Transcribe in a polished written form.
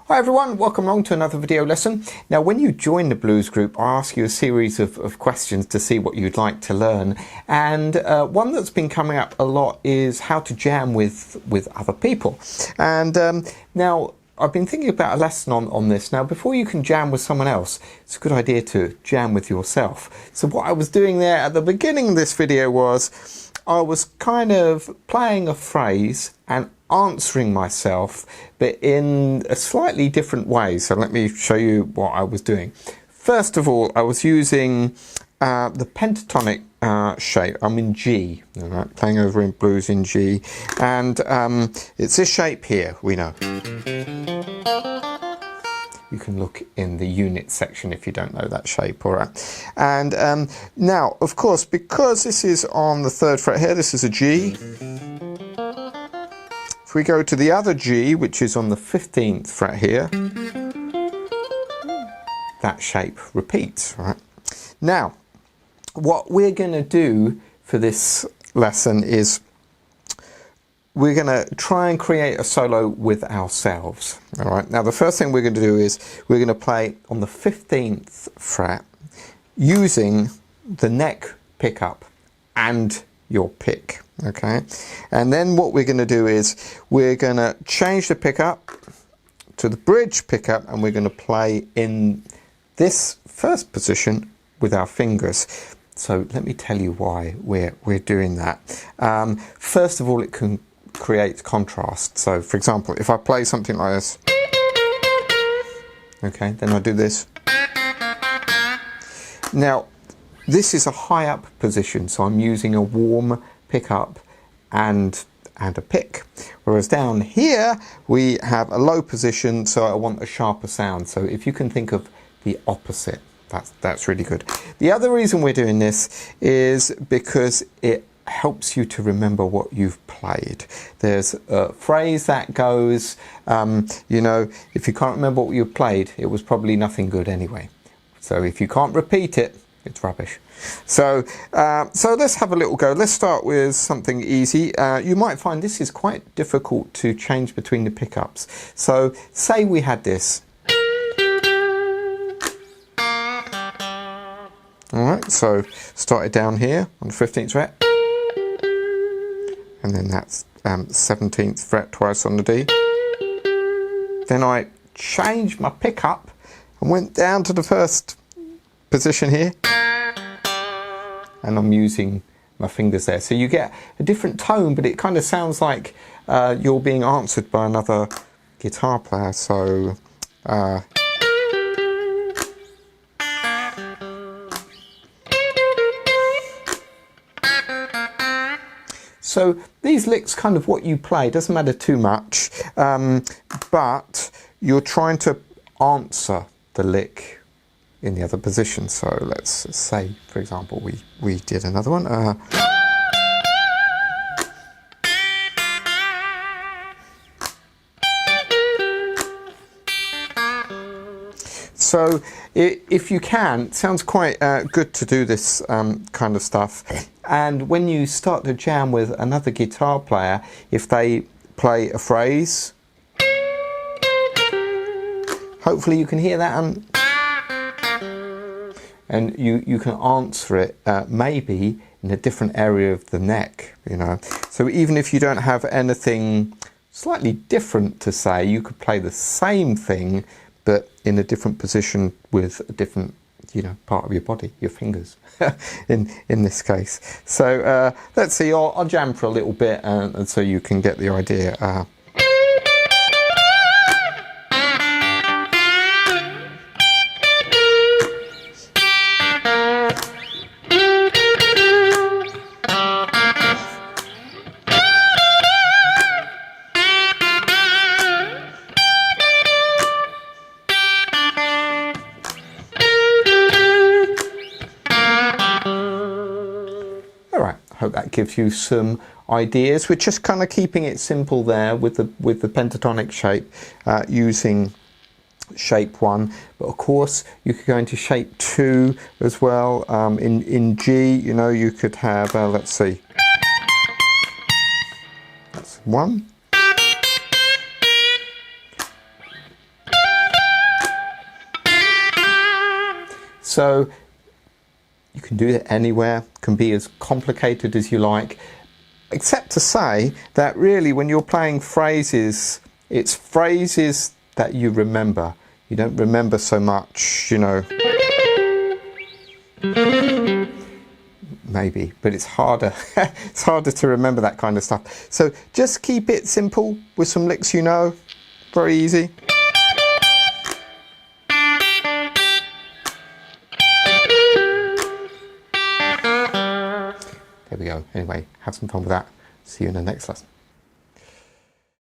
Hi everyone, welcome along to another video lesson. Now when you join the blues group, I ask you a series of questions to see what you'd like to learn, and one that's been coming up a lot is how to jam with other people. And now I've been thinking about a lesson on this. Now before you can jam with someone else, it's a good idea to jam with yourself. So what I was doing there at the beginning of this video was I was kind of playing a phrase and answering myself, but in a slightly different way. So let me show you what I was doing. First of all, I was using the pentatonic shape. I'm in G, all right, playing over in blues in G, and it's this shape here, we know. You can look in the unit section if you don't know that shape, all right. And now, of course, because this is on the 3rd fret here, this is a G. If we go to the other G, which is on the 15th fret here, that shape repeats, right? Now, what we're going to do for this lesson is we're going to try and create a solo with ourselves, all right? Now, the first thing we're going to do is we're going to play on the 15th fret using the neck pickup and your pick, okay? And then what we're going to do is we're going to change the pickup to the bridge pickup, and we're going to play in this first position with our fingers. So let me tell you why we're doing that. First of all, it can create contrast. So for example, if I play something like this, okay, then I do this. Now this is a high up position, so I'm using a warm pickup and a pick, whereas down here we have a low position, so I want a sharper sound. So if you can think of the opposite, that's really good. The other reason we're doing this is because it helps you to remember what you've played. There's a phrase that goes, you know, if you can't remember what you've played, it was probably nothing good anyway. So if you can't repeat it, it's rubbish. So let's have a little go. Let's start with something easy. You might find this is quite difficult to change between the pickups. So say we had this. Alright, so started down here on the 15th fret, and then that's 17th fret twice on the D. Then I changed my pickup and went down to the first position here, and I'm using my fingers there. So you get a different tone, but it kind of sounds like you're being answered by another guitar player. So so these licks, kind of what you play, doesn't matter too much, but you're trying to answer the lick in the other position. So let's say, for example, we did another one. So if you can, it sounds quite good to do this kind of stuff. And when you start to jam with another guitar player, if they play a phrase, hopefully you can hear that, and you can answer it maybe in a different area of the neck, you know. So even if you don't have anything slightly different to say, you could play the same thing but in a different position with a different, you know, part of your body, your fingers, in this case. So let's see, I'll jam for a little bit, and so you can get the idea. Hope that gives you some ideas. We're just kind of keeping it simple there with the pentatonic shape, using shape 1, but of course you could go into shape 2 as well. In G, you know, you could have let's see, that's 1, So you can do it anywhere, can be as complicated as you like, except to say that really when you're playing phrases, it's phrases that you remember. You don't remember so much, you know, maybe, but it's harder. It's harder to remember that kind of stuff. So just keep it simple with some licks you know, very easy. There we go. Anyway, have some fun with that. See you in the next lesson.